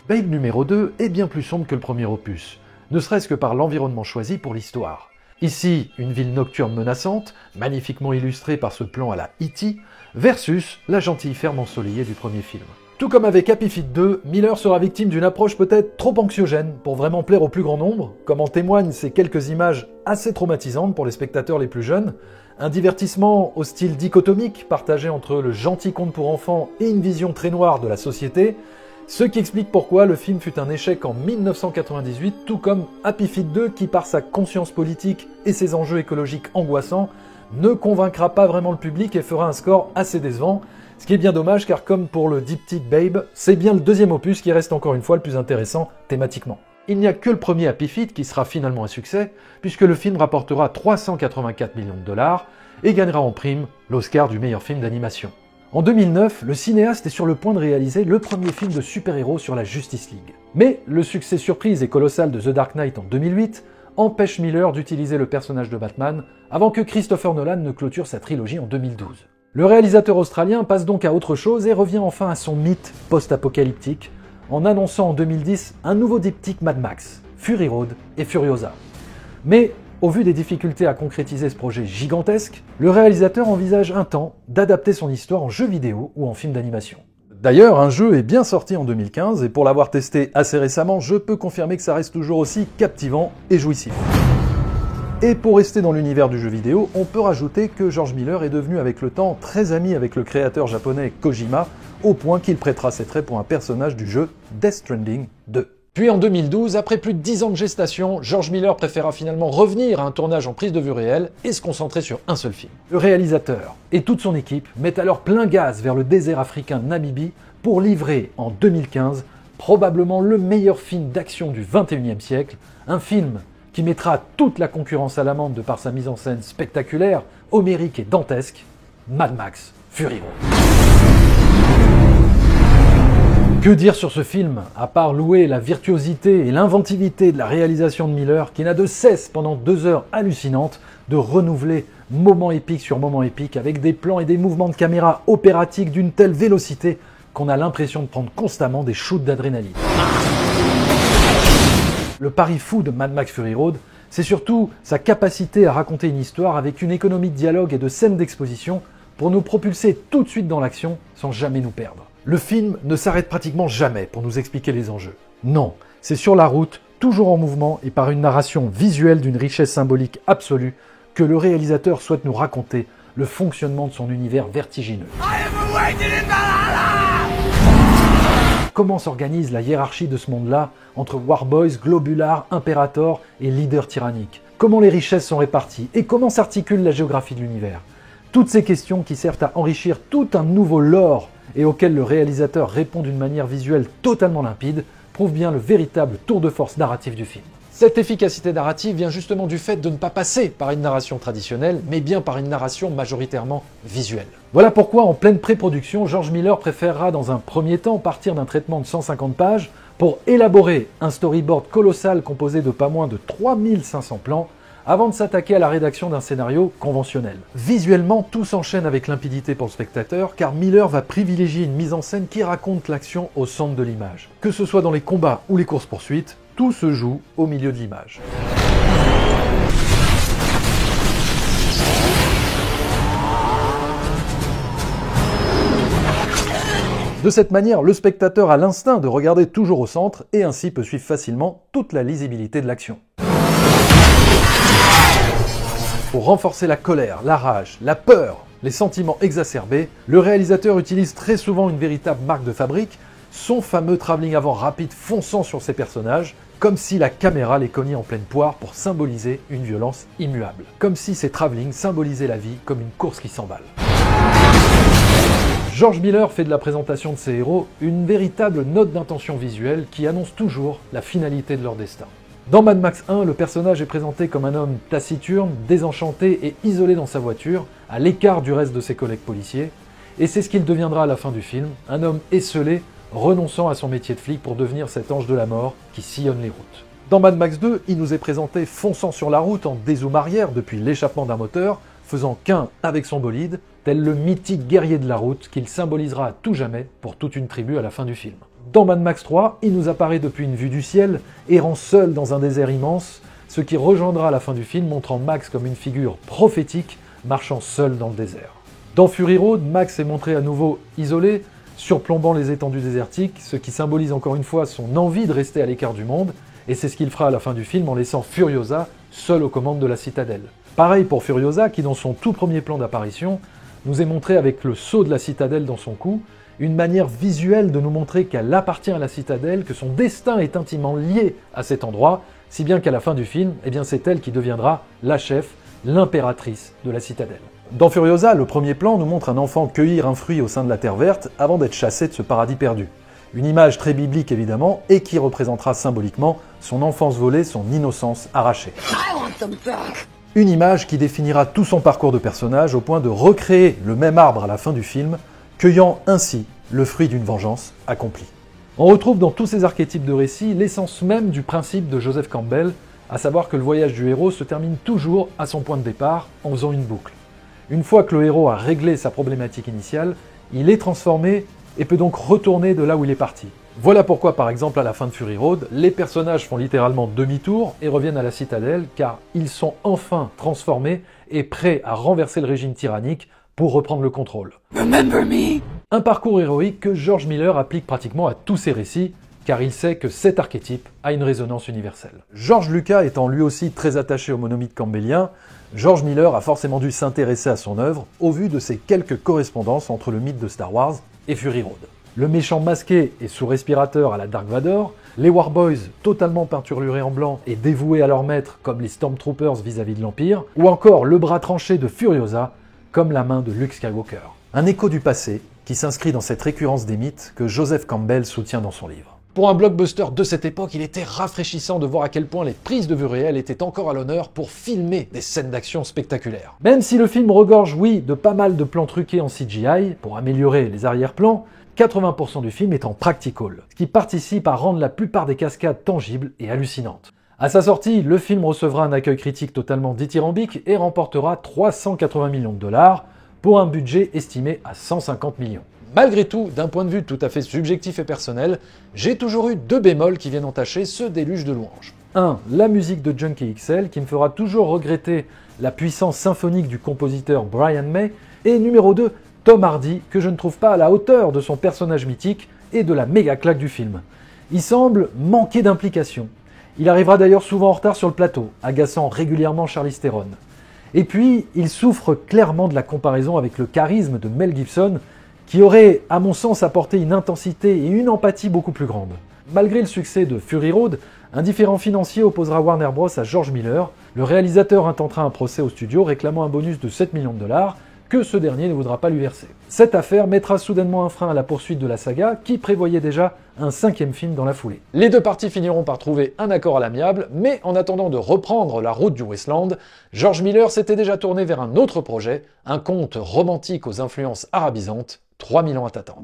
Babe numéro 2 est bien plus sombre que le premier opus, ne serait-ce que par l'environnement choisi pour l'histoire. Ici, une ville nocturne menaçante, magnifiquement illustrée par ce plan à la E.T., versus la gentille ferme ensoleillée du premier film. Tout comme avec Happy Feet 2, Miller sera victime d'une approche peut-être trop anxiogène pour vraiment plaire au plus grand nombre, comme en témoignent ces quelques images assez traumatisantes pour les spectateurs les plus jeunes, un divertissement au style dichotomique partagé entre le gentil conte pour enfants et une vision très noire de la société, ce qui explique pourquoi le film fut un échec en 1998, tout comme Happy Feet 2 qui, par sa conscience politique et ses enjeux écologiques angoissants, ne convaincra pas vraiment le public et fera un score assez décevant, ce qui est bien dommage car comme pour le diptyque Babe, c'est bien le deuxième opus qui reste encore une fois le plus intéressant thématiquement. Il n'y a que le premier Happy Feet qui sera finalement un succès, puisque le film rapportera 384 millions de dollars et gagnera en prime l'Oscar du meilleur film d'animation. En 2009, le cinéaste est sur le point de réaliser le premier film de super-héros sur la Justice League. Mais le succès surprise et colossal de The Dark Knight en 2008 empêche Miller d'utiliser le personnage de Batman avant que Christopher Nolan ne clôture sa trilogie en 2012. Le réalisateur australien passe donc à autre chose et revient enfin à son mythe post-apocalyptique en annonçant en 2010 un nouveau diptyque Mad Max, Fury Road et Furiosa. Mais au vu des difficultés à concrétiser ce projet gigantesque, le réalisateur envisage un temps d'adapter son histoire en jeu vidéo ou en film d'animation. D'ailleurs, un jeu est bien sorti en 2015 et pour l'avoir testé assez récemment, je peux confirmer que ça reste toujours aussi captivant et jouissif. Et pour rester dans l'univers du jeu vidéo, on peut rajouter que George Miller est devenu avec le temps très ami avec le créateur japonais Kojima, au point qu'il prêtera ses traits pour un personnage du jeu Death Stranding 2.
Puis en 2012, après plus de 10 ans de gestation, George Miller préféra finalement revenir à un tournage en prise de vue réelle et se concentrer sur un seul film.
Le réalisateur et toute son équipe mettent alors plein gaz vers le désert africain de Namibie pour livrer en 2015 probablement le meilleur film d'action du 21e siècle, un film qui mettra toute la concurrence à l'amende de par sa mise en scène spectaculaire, homérique et dantesque, Mad Max Fury Road. Que dire sur ce film, à part louer la virtuosité et l'inventivité de la réalisation de Miller, qui n'a de cesse, pendant 2 heures hallucinantes, de renouveler moment épique sur moment épique, avec des plans et des mouvements de caméra opératiques d'une telle vélocité qu'on a l'impression de prendre constamment des shoots d'adrénaline. Le pari fou de Mad Max Fury Road, c'est surtout sa capacité à raconter une histoire avec une économie de dialogue et de scènes d'exposition pour nous propulser tout de suite dans l'action sans jamais nous perdre. Le film ne s'arrête pratiquement jamais pour nous expliquer les enjeux. Non, c'est sur la route, toujours en mouvement et par une narration visuelle d'une richesse symbolique absolue, que le réalisateur souhaite nous raconter le fonctionnement de son univers vertigineux. Comment s'organise la hiérarchie de ce monde-là entre Warboys, Globular, Imperator et leader tyrannique? Comment les richesses sont réparties? Et comment s'articule la géographie de l'univers? Toutes ces questions qui servent à enrichir tout un nouveau lore et auxquelles le réalisateur répond d'une manière visuelle totalement limpide, prouvent bien le véritable tour de force narratif du film. Cette efficacité narrative vient justement du fait de ne pas passer par une narration traditionnelle, mais bien par une narration majoritairement visuelle. Voilà pourquoi, en pleine pré-production, George Miller préférera dans un premier temps partir d'un traitement de 150 pages pour élaborer un storyboard colossal composé de pas moins de 3500 plans, avant de s'attaquer à la rédaction d'un scénario conventionnel. Visuellement, tout s'enchaîne avec limpidité pour le spectateur, car Miller va privilégier une mise en scène qui raconte l'action au centre de l'image. Que ce soit dans les combats ou les courses-poursuites, tout se joue au milieu de l'image. De cette manière, le spectateur a l'instinct de regarder toujours au centre et ainsi peut suivre facilement toute la lisibilité de l'action. Pour renforcer la colère, la rage, la peur, les sentiments exacerbés, le réalisateur utilise très souvent une véritable marque de fabrique, son fameux travelling avant rapide fonçant sur ses personnages, comme si la caméra les cognait en pleine poire pour symboliser une violence immuable. Comme si ces travelling symbolisaient la vie comme une course qui s'emballe. George Miller fait de la présentation de ses héros une véritable note d'intention visuelle qui annonce toujours la finalité de leur destin. Dans Mad Max 1, le personnage est présenté comme un homme taciturne, désenchanté et isolé dans sa voiture, à l'écart du reste de ses collègues policiers, et c'est ce qu'il deviendra à la fin du film, un homme esseulé, renonçant à son métier de flic pour devenir cet ange de la mort qui sillonne les routes. Dans Mad Max 2, il nous est présenté fonçant sur la route en dézoom arrière depuis l'échappement d'un moteur, faisant qu'un avec son bolide, tel le mythique guerrier de la route qu'il symbolisera à tout jamais pour toute une tribu à la fin du film. Dans Mad Max 3, il nous apparaît depuis une vue du ciel, errant seul dans un désert immense, ce qui rejoindra à la fin du film, montrant Max comme une figure prophétique, marchant seul dans le désert. Dans Fury Road, Max est montré à nouveau isolé, surplombant les étendues désertiques, ce qui symbolise encore une fois son envie de rester à l'écart du monde, et c'est ce qu'il fera à la fin du film en laissant Furiosa seul aux commandes de la citadelle. Pareil pour Furiosa qui, dans son tout premier plan d'apparition, nous est montré avec le sceau de la citadelle dans son cou, une manière visuelle de nous montrer qu'elle appartient à la citadelle, que son destin est intimement lié à cet endroit, si bien qu'à la fin du film, eh bien c'est elle qui deviendra la chef, l'impératrice de la citadelle. Dans Furiosa, le premier plan nous montre un enfant cueillir un fruit au sein de la Terre verte avant d'être chassé de ce paradis perdu. Une image très biblique évidemment, et qui représentera symboliquement son enfance volée, son innocence arrachée. Une image qui définira tout son parcours de personnage au point de recréer le même arbre à la fin du film, cueillant ainsi le fruit d'une vengeance accomplie. On retrouve dans tous ces archétypes de récits l'essence même du principe de Joseph Campbell, à savoir que le voyage du héros se termine toujours à son point de départ en faisant une boucle. Une fois que le héros a réglé sa problématique initiale, il est transformé et peut donc retourner de là où il est parti. Voilà pourquoi, par exemple, à la fin de Fury Road, les personnages font littéralement demi-tour et reviennent à la citadelle, car ils sont enfin transformés et prêts à renverser le régime tyrannique pour reprendre le contrôle. Remember me. Un parcours héroïque que George Miller applique pratiquement à tous ses récits, car il sait que cet archétype a une résonance universelle. George Lucas étant lui aussi très attaché au monomythe campbellien, George Miller a forcément dû s'intéresser à son œuvre au vu de ses quelques correspondances entre le mythe de Star Wars et Fury Road. Le méchant masqué et sous respirateur à la Dark Vador, les Warboys totalement peinturlurés en blanc et dévoués à leur maître comme les Stormtroopers vis-à-vis de l'Empire, ou encore le bras tranché de Furiosa comme la main de Luke Skywalker. Un écho du passé qui s'inscrit dans cette récurrence des mythes que Joseph Campbell soutient dans son livre. Pour un blockbuster de cette époque, il était rafraîchissant de voir à quel point les prises de vue réelles étaient encore à l'honneur pour filmer des scènes d'action spectaculaires. Même si le film regorge, oui, de pas mal de plans truqués en CGI pour améliorer les arrière-plans, 80% du film est en practical, ce qui participe à rendre la plupart des cascades tangibles et hallucinantes. À sa sortie, le film recevra un accueil critique totalement dithyrambique et remportera 380 millions de dollars pour un budget estimé à 150 millions. Malgré tout, d'un point de vue tout à fait subjectif et personnel, j'ai toujours eu deux bémols qui viennent entacher ce déluge de louanges. 1. La musique de Junkie XL qui me fera toujours regretter la puissance symphonique du compositeur Brian May, Et numéro 2, Tom Hardy, que je ne trouve pas à la hauteur de son personnage mythique et de la méga claque du film. Il semble manquer d'implication. Il arrivera d'ailleurs souvent en retard sur le plateau, agaçant régulièrement Charlize Theron. Et puis, il souffre clairement de la comparaison avec le charisme de Mel Gibson, qui aurait, à mon sens, apporté une intensité et une empathie beaucoup plus grandes. Malgré le succès de Fury Road, un différend financier opposera Warner Bros à George Miller. Le réalisateur intentera un procès au studio réclamant un bonus de 7 millions de dollars que ce dernier ne voudra pas lui verser. Cette affaire mettra soudainement un frein à la poursuite de la saga qui prévoyait déjà un 5e film dans la foulée. Les deux parties finiront par trouver un accord à l'amiable, mais en attendant de reprendre la route du Wasteland, George Miller s'était déjà tourné vers un autre projet, un conte romantique aux influences arabisantes, 3000 ans à t'attendre.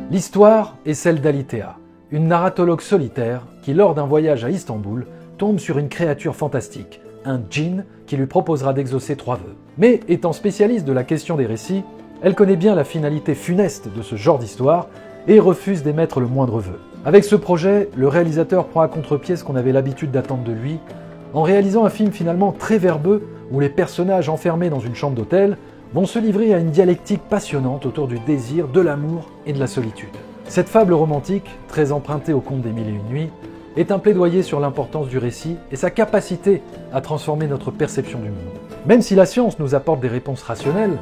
L'histoire est celle d'Alitea, une narratologue solitaire qui, lors d'un voyage à Istanbul, tombe sur une créature fantastique, un djinn qui lui proposera d'exaucer 3 vœux. Mais étant spécialiste de la question des récits, elle connaît bien la finalité funeste de ce genre d'histoire et refuse d'émettre le moindre vœu. Avec ce projet, le réalisateur prend à contre-pied ce qu'on avait l'habitude d'attendre de lui, en réalisant un film finalement très verbeux où les personnages enfermés dans une chambre d'hôtel vont se livrer à une dialectique passionnante autour du désir, de l'amour et de la solitude. Cette fable romantique, très empruntée au conte des Mille et une nuits, est un plaidoyer sur l'importance du récit et sa capacité à transformer notre perception du monde. Même si la science nous apporte des réponses rationnelles,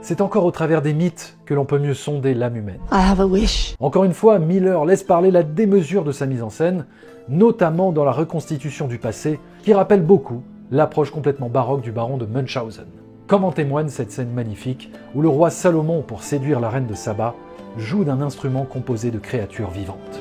c'est encore au travers des mythes que l'on peut mieux sonder l'âme humaine. I have a wish. Encore une fois, Miller laisse parler la démesure de sa mise en scène, notamment dans la reconstitution du passé, qui rappelle beaucoup l'approche complètement baroque du baron de Munchausen. Comme en témoigne cette scène magnifique où le roi Salomon, pour séduire la reine de Saba, joue d'un instrument composé de créatures vivantes.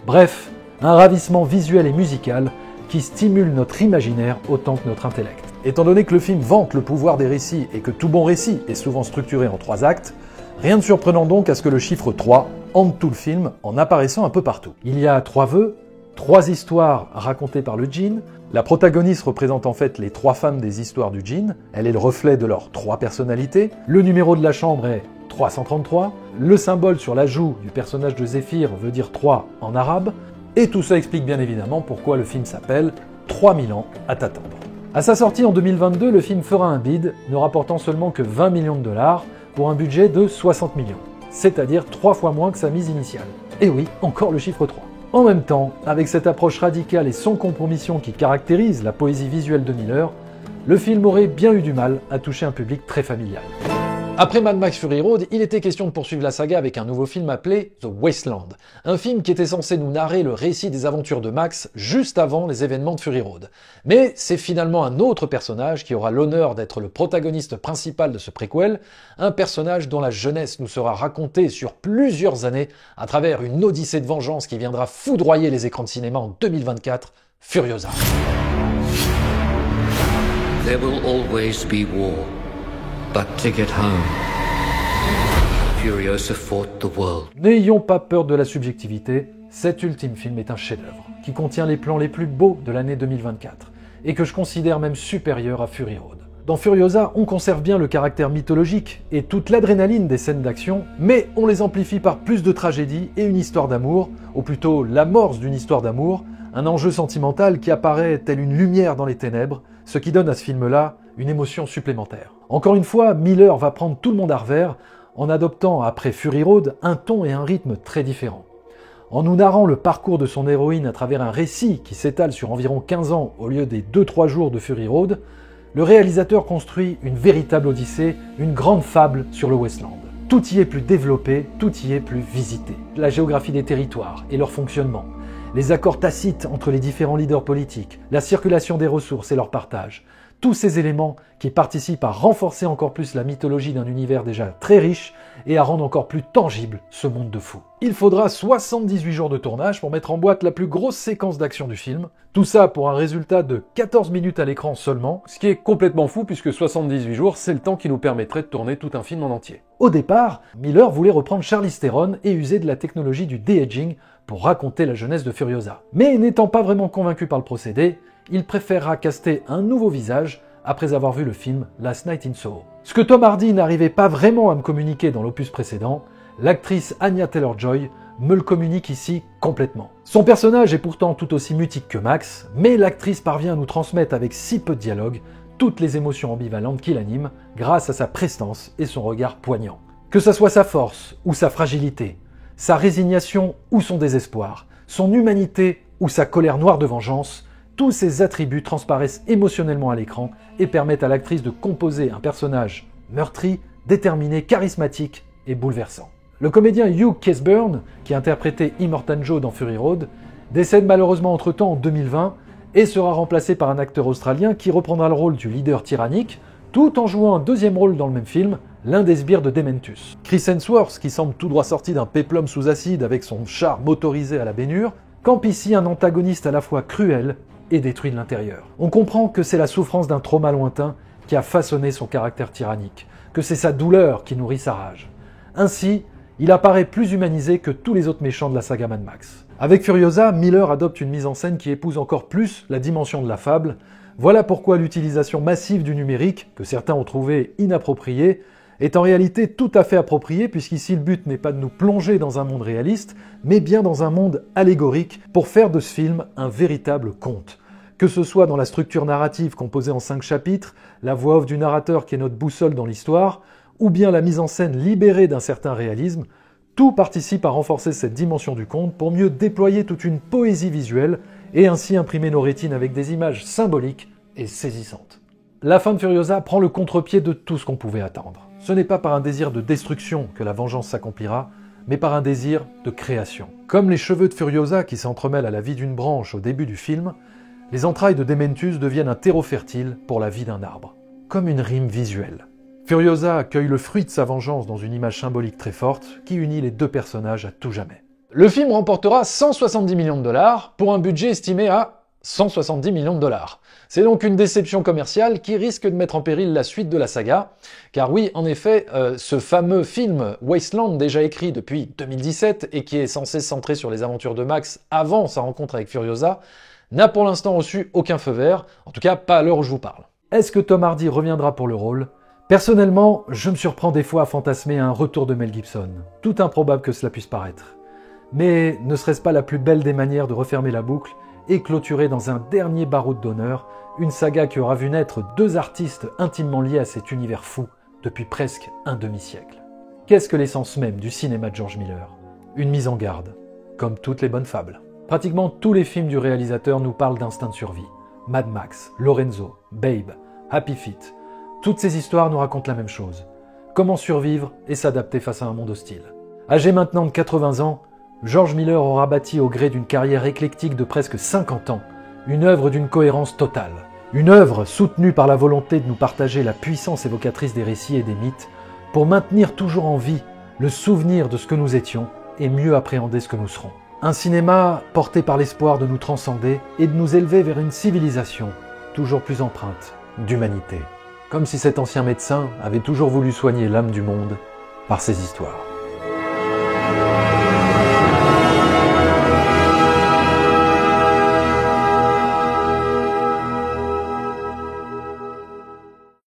Bref, un ravissement visuel et musical qui stimule notre imaginaire autant que notre intellect. Étant donné que le film vante le pouvoir des récits et que tout bon récit est souvent structuré en 3 actes, rien de surprenant donc à ce que le chiffre 3 hante tout le film en apparaissant un peu partout. Il y a 3 vœux, 3 histoires racontées par le djinn. La protagoniste représente en fait les 3 femmes des histoires du djinn. Elle est le reflet de leurs 3 personnalités. Le numéro de la chambre est 333. Le symbole sur la joue du personnage de Zéphyr veut dire 3 en arabe. Et tout ça explique bien évidemment pourquoi le film s'appelle 3000 ans à t'attendre. À sa sortie en 2022, le film fera un bid, ne rapportant seulement que 20 millions de dollars pour un budget de 60 millions. C'est-à-dire 3 fois moins que sa mise initiale. Et oui, encore le chiffre 3. En même temps, avec cette approche radicale et sans compromission qui caractérise la poésie visuelle de Miller, le film aurait bien eu du mal à toucher un public très familial. Après Mad Max Fury Road, il était question de poursuivre la saga avec un nouveau film appelé The Wasteland, un film qui était censé nous narrer le récit des aventures de Max juste avant les événements de Fury Road. Mais c'est finalement un autre personnage qui aura l'honneur d'être le protagoniste principal de ce préquel, un personnage dont la jeunesse nous sera racontée sur plusieurs années à travers une odyssée de vengeance qui viendra foudroyer les écrans de cinéma en 2024, Furiosa.
There will always be war. But to get home, Furiosa fought the world.
N'ayons pas peur de la subjectivité, cet ultime film est un chef-d'œuvre, qui contient les plans les plus beaux de l'année 2024, et que je considère même supérieur à Fury Road. Dans Furiosa, on conserve bien le caractère mythologique et toute l'adrénaline des scènes d'action, mais on les amplifie par plus de tragédie et une histoire d'amour, ou plutôt l'amorce d'une histoire d'amour, un enjeu sentimental qui apparaît tel une lumière dans les ténèbres, ce qui donne à ce film-là une émotion supplémentaire. Encore une fois, Miller va prendre tout le monde à revers en adoptant, après Fury Road, un ton et un rythme très différents. En nous narrant le parcours de son héroïne à travers un récit qui s'étale sur environ 15 ans au lieu des 2-3 jours de Fury Road, le réalisateur construit une véritable odyssée, une grande fable sur le Wasteland. Tout y est plus développé, tout y est plus visité. La géographie des territoires et leur fonctionnement, les accords tacites entre les différents leaders politiques, la circulation des ressources et leur partage, tous ces éléments qui participent à renforcer encore plus la mythologie d'un univers déjà très riche et à rendre encore plus tangible ce monde de fous. Il faudra 78 jours de tournage pour mettre en boîte la plus grosse séquence d'action du film, tout ça pour un résultat de 14 minutes à l'écran seulement, ce qui est complètement fou puisque 78 jours c'est le temps qui nous permettrait de tourner tout un film en entier. Au départ, Miller voulait reprendre Charlize Theron et user de la technologie du de-aging pour raconter la jeunesse de Furiosa. Mais n'étant pas vraiment convaincu par le procédé, il préférera caster un nouveau visage après avoir vu le film Last Night in Soho. Ce que Tom Hardy n'arrivait pas vraiment à me communiquer dans l'opus précédent, l'actrice Anya Taylor-Joy me le communique ici complètement. Son personnage est pourtant tout aussi mutique que Max, mais l'actrice parvient à nous transmettre avec si peu de dialogue toutes les émotions ambivalentes qui l'animent grâce à sa prestance et son regard poignant. Que ce soit sa force ou sa fragilité, sa résignation ou son désespoir, son humanité ou sa colère noire de vengeance, tous ces attributs transparaissent émotionnellement à l'écran et permettent à l'actrice de composer un personnage meurtri, déterminé, charismatique et bouleversant. Le comédien Hugh Keays-Byrne, qui interprétait Immortan Joe dans Fury Road, décède malheureusement entre-temps en 2020 et sera remplacé par un acteur australien qui reprendra le rôle du leader tyrannique, tout en jouant un deuxième rôle dans le même film, l'un des sbires de Dementus. Chris Hemsworth, qui semble tout droit sorti d'un péplum sous acide avec son char motorisé à la baignure, campe ici un antagoniste à la fois cruel et détruit de l'intérieur. On comprend que c'est la souffrance d'un trauma lointain qui a façonné son caractère tyrannique, que c'est sa douleur qui nourrit sa rage. Ainsi, il apparaît plus humanisé que tous les autres méchants de la saga Mad Max. Avec Furiosa, Miller adopte une mise en scène qui épouse encore plus la dimension de la fable. Voilà pourquoi l'utilisation massive du numérique, que certains ont trouvé inappropriée, est en réalité tout à fait appropriée, puisqu'ici le but n'est pas de nous plonger dans un monde réaliste, mais bien dans un monde allégorique pour faire de ce film un véritable conte. Que ce soit dans la structure narrative composée en 5 chapitres, la voix off du narrateur qui est notre boussole dans l'histoire, ou bien la mise en scène libérée d'un certain réalisme, tout participe à renforcer cette dimension du conte pour mieux déployer toute une poésie visuelle et ainsi imprimer nos rétines avec des images symboliques et saisissantes. La fin de Furiosa prend le contre-pied de tout ce qu'on pouvait attendre. Ce n'est pas par un désir de destruction que la vengeance s'accomplira, mais par un désir de création. Comme les cheveux de Furiosa qui s'entremêlent à la vie d'une branche au début du film, les entrailles de Dementus deviennent un terreau fertile pour la vie d'un arbre. Comme une rime visuelle. Furiosa accueille le fruit de sa vengeance dans une image symbolique très forte qui unit les deux personnages à tout jamais.
Le film remportera 170 millions de dollars pour un budget estimé à 170 millions de dollars. C'est donc une déception commerciale qui risque de mettre en péril la suite de la saga, car oui, en effet, ce fameux film Wasteland, déjà écrit depuis 2017 et qui est censé se centrer sur les aventures de Max avant sa rencontre avec Furiosa, n'a pour l'instant reçu aucun feu vert, en tout cas pas à l'heure où je vous parle.
Est-ce que Tom Hardy reviendra pour le rôle ? Personnellement, je me surprends des fois à fantasmer un retour de Mel Gibson, tout improbable que cela puisse paraître. Mais ne serait-ce pas la plus belle des manières de refermer la boucle et clôturer dans un dernier baroud d'honneur une saga qui aura vu naître deux artistes intimement liés à cet univers fou depuis presque un demi-siècle. Qu'est-ce que l'essence même du cinéma de George Miller ? Une mise en garde, comme toutes les bonnes fables. Pratiquement tous les films du réalisateur nous parlent d'instinct de survie. Mad Max, Lorenzo, Babe, Happy Feet. Toutes ces histoires nous racontent la même chose. Comment survivre et s'adapter face à un monde hostile. Âgé maintenant de 80 ans, George Miller aura bâti au gré d'une carrière éclectique de presque 50 ans, une œuvre d'une cohérence totale. Une œuvre soutenue par la volonté de nous partager la puissance évocatrice des récits et des mythes pour maintenir toujours en vie le souvenir de ce que nous étions et mieux appréhender ce que nous serons. Un cinéma porté par l'espoir de nous transcender et de nous élever vers une civilisation toujours plus empreinte d'humanité. Comme si cet ancien médecin avait toujours voulu soigner l'âme du monde par ses histoires.